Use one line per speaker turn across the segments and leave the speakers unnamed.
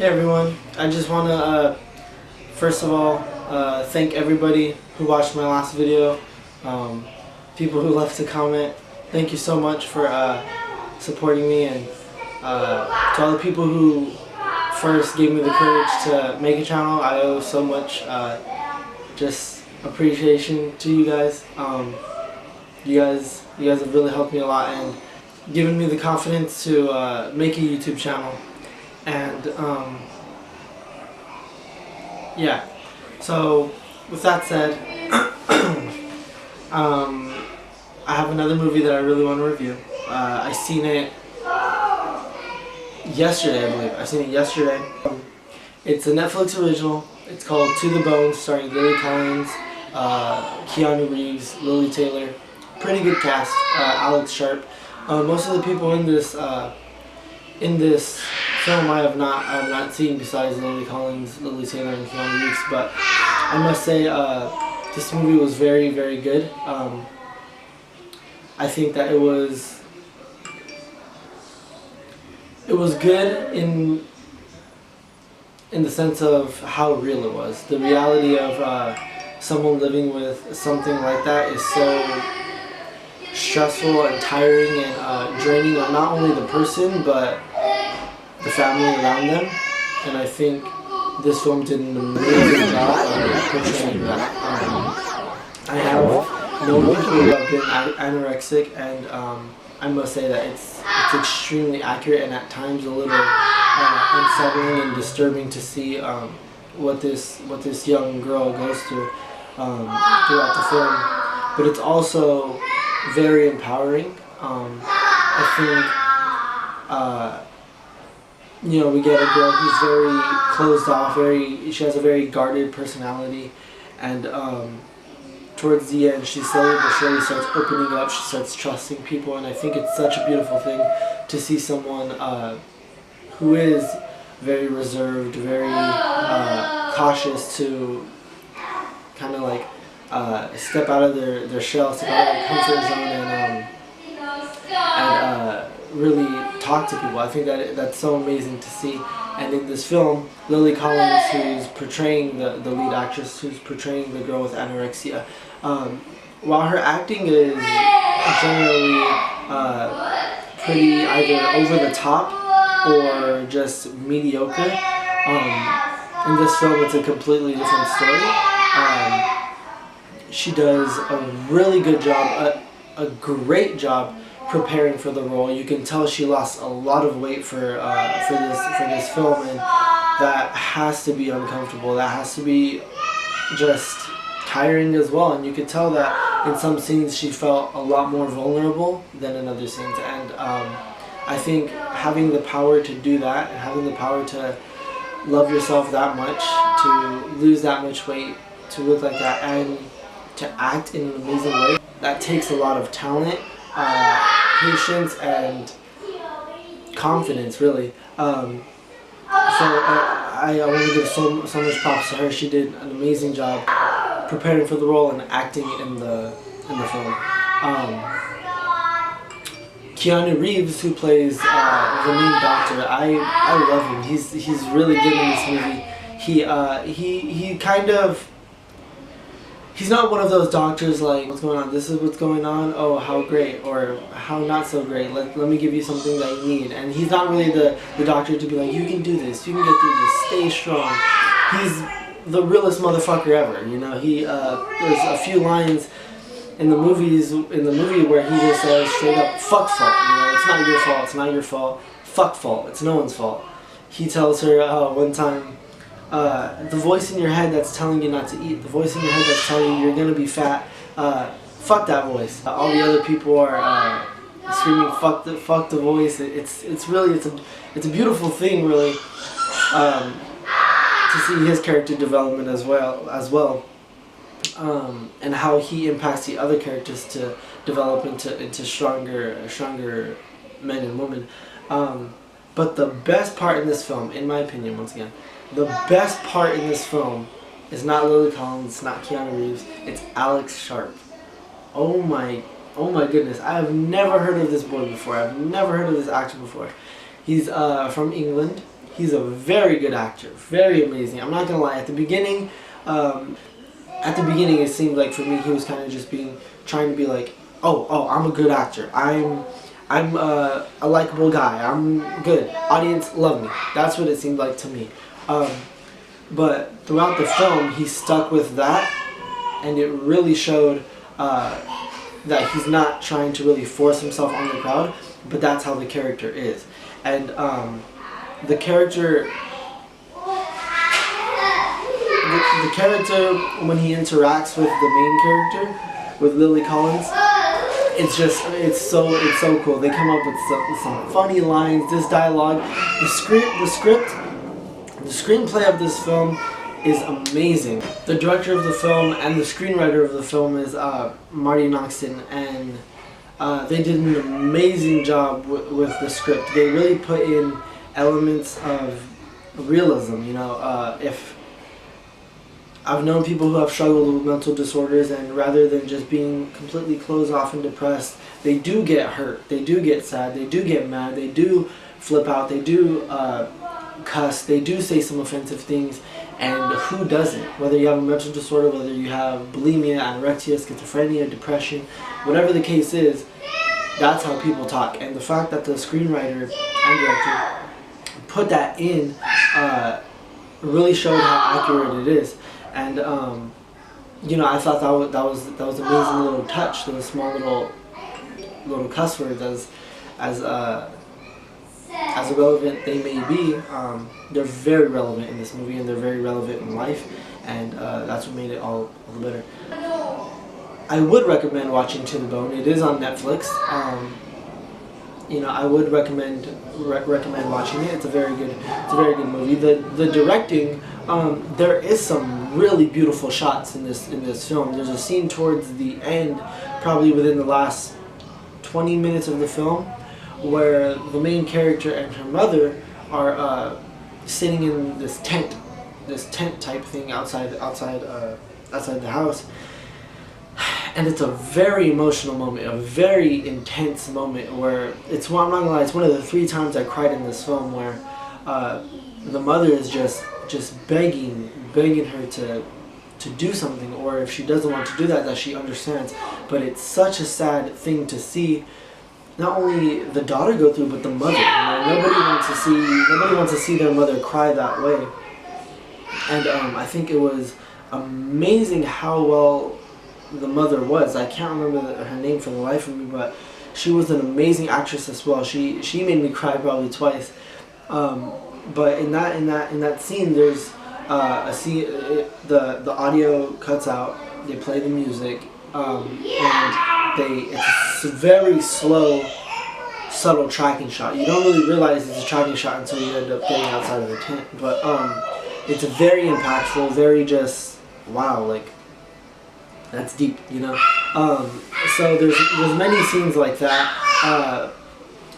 Hey everyone, I just want to first of all thank everybody who watched my last video, people who left a comment. Thank you so much for supporting me, and to all the people who first gave me the courage to make a channel. I owe so much just appreciation to you guys. You guys have really helped me a lot and given me the confidence to make a YouTube channel. And yeah, so with that said, I have another movie that I really want to review. I seen it yesterday, I believe. I seen it yesterday. It's a Netflix original. It's called To the Bone, starring Lily Collins, Keanu Reeves, Lily Taylor. Pretty good cast. Alex Sharp. Most of the people in this film I have not seen besides Lily Collins, Lily Taylor, and Keanu Reeves, but I must say this movie was very, very good. I think that it was good in the sense of how real it was. The reality of someone living with something like that is so stressful and tiring and draining on not only the person but the family around them, and I think this film did an amazing job of portraying that. I have known people who have been anorexic, and I must say that it's extremely accurate and at times a little unsettling and disturbing to see what this young girl goes through throughout the film. But it's also very empowering. I think we get a girl who's very closed off, she has a very guarded personality, and towards the end she slowly but surely starts opening up, she starts trusting people, and I think it's such a beautiful thing to see someone who is very reserved, very cautious, to kind of like step out of their shell, step out of their comfort zone, and really talk to people. I think that's so amazing to see. And in this film, Lily Collins, who's portraying the lead actress, who's portraying the girl with anorexia, while her acting is generally pretty either over the top or just mediocre, in this film it's a completely different story. She does a really good job, a great job preparing for the role. You can tell she lost a lot of weight for this film, and that has to be uncomfortable. That has to be just tiring as well. And you could tell that in some scenes she felt a lot more vulnerable than in other scenes. And I think having the power to do that, and having the power to love yourself that much, to lose that much weight, to look like that, and to act in an amazing way, that takes a lot of talent, patience, and confidence, really. So I want to give so much props to her. She did an amazing job preparing for the role and acting in the film. Keanu Reeves, who plays the main doctor, I love him. He's really good in this movie. He kind of, he's not one of those doctors like, what's going on, this is what's going on, oh how great, or how not so great, let me give you something that you need. And he's not really the doctor to be like, you can do this, you can get through this, stay strong. He's the realest motherfucker ever, you know. There's a few lines in the movie where he just says straight up, fuck fault, you know, it's not your fault, it's not your fault, fuck fault, it's no one's fault. He tells her one time, the voice in your head that's telling you not to eat, the voice in your head that's telling you you're gonna be fat, fuck that voice. All the other people are screaming fuck the voice. It's really a beautiful thing, really, to see his character development as well, and how he impacts the other characters to develop into stronger men and women. But the best part in this film, in my opinion, once again, the best part in this film is not Lily Collins, it's not Keanu Reeves, it's Alex Sharp. Oh my goodness, I have never heard of this boy before. I've never heard of this actor before. He's from England. He's a very good actor, very amazing. I'm not gonna lie. At the beginning, it seemed like for me he was kind of just trying to be like, oh, I'm a good actor. I'm a likable guy. I'm good. Audience love me. That's what it seemed like to me. But throughout the film, he stuck with that, and it really showed that he's not trying to really force himself on the crowd, but that's how the character is. And the character, when he interacts with the main character, with Lily Collins, it's so cool. They come up with some funny lines. This dialogue, the screenplay of this film is amazing. The director of the film and the screenwriter of the film is Marty Noxon, and they did an amazing job with the script. They really put in elements of realism. You know, if I've known people who have struggled with mental disorders, and rather than just being completely closed off and depressed, they do get hurt, they do get sad, they do get mad, they do flip out, they do cuss, they do say some offensive things, and who doesn't? Whether you have a mental disorder, whether you have bulimia, anorexia, schizophrenia, depression, whatever the case is, that's how people talk. And the fact that the screenwriter and director put that in really showed how accurate it is. And you know, I thought that was an amazing little touch. Those small little cuss words, as irrelevant they may be, they're very relevant in this movie, and they're very relevant in life, and that's what made it all the better. I would recommend watching To the Bone. It is on Netflix. You know, I would recommend watching it. It's a very good movie. The directing, there is some really beautiful shots in this film. There's a scene towards the end, probably within the last 20 minutes of the film, where the main character and her mother are sitting in this tent type thing outside the house. And it's a very emotional moment, a very intense moment where I'm not gonna lie, it's one of the 3 times I cried in this film, where the mother is just begging her to do something, or if she doesn't want to do that she understands. But it's such a sad thing to see, not only the daughter go through, but the mother. You know, nobody wants to see their mother cry that way. And I think it was amazing how well the mother was. I can't remember her name for the life of me, but she was an amazing actress as well. She made me cry probably twice. But in that scene, there's a scene. The audio cuts out. They play the music, and it's a very slow, subtle tracking shot. You don't really realize it's a tracking shot until you end up getting outside of the tent. But it's very impactful. Very just wow, like. That's deep, you know. So there's many scenes like that.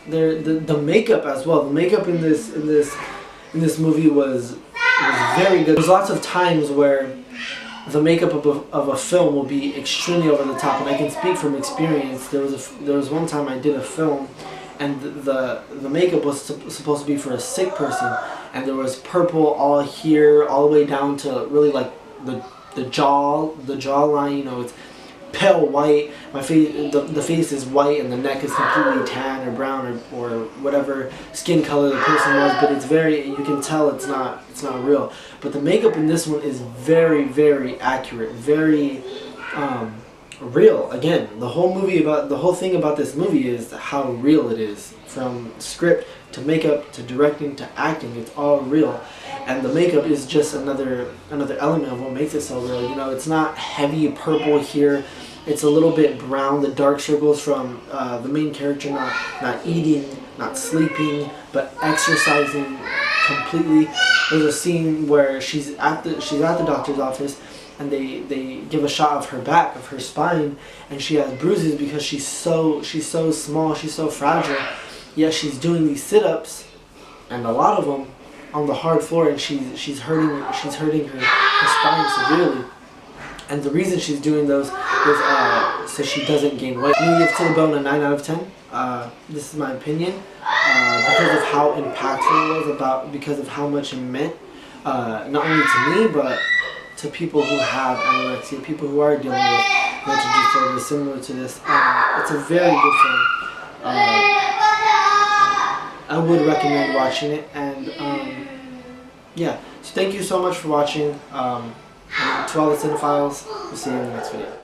The makeup as well. The makeup in this movie was very good. There's lots of times where the makeup of a film will be extremely over the top, and I can speak from experience. There was one time I did a film, and the makeup was supposed to be for a sick person, and there was purple all here, all the way down to really like the jawline. You know, it's pale white. My face, the face is white, and the neck is completely tan or brown or whatever skin color the person was. But it's you can tell it's not real. But the makeup in this one is very, very accurate, very real. Again, the whole thing about this movie is how real it is, from script to makeup to directing to acting. It's all real. And the makeup is just another element of what makes it so real. You know, it's not heavy purple here. It's a little bit brown. The dark circles from the main character not eating, not sleeping, but exercising completely. There's a scene where she's at the doctor's office, and they give a shot of her back, of her spine, and she has bruises because she's so small, she's so fragile. Yet she's doing these sit-ups, and a lot of them on the hard floor, and she's hurting her spine severely. And the reason she's doing those is so she doesn't gain weight. I'm gonna give To the Bone a 9 out of 10. This is my opinion. because of how impactful it was, because of how much it meant, not only to me, but to people who have anorexia, people who are dealing with mental disorders similar to this. It's a very good film. I would recommend watching it, and yeah. So thank you so much for watching. And to all the cinephiles, we'll see you in the next video.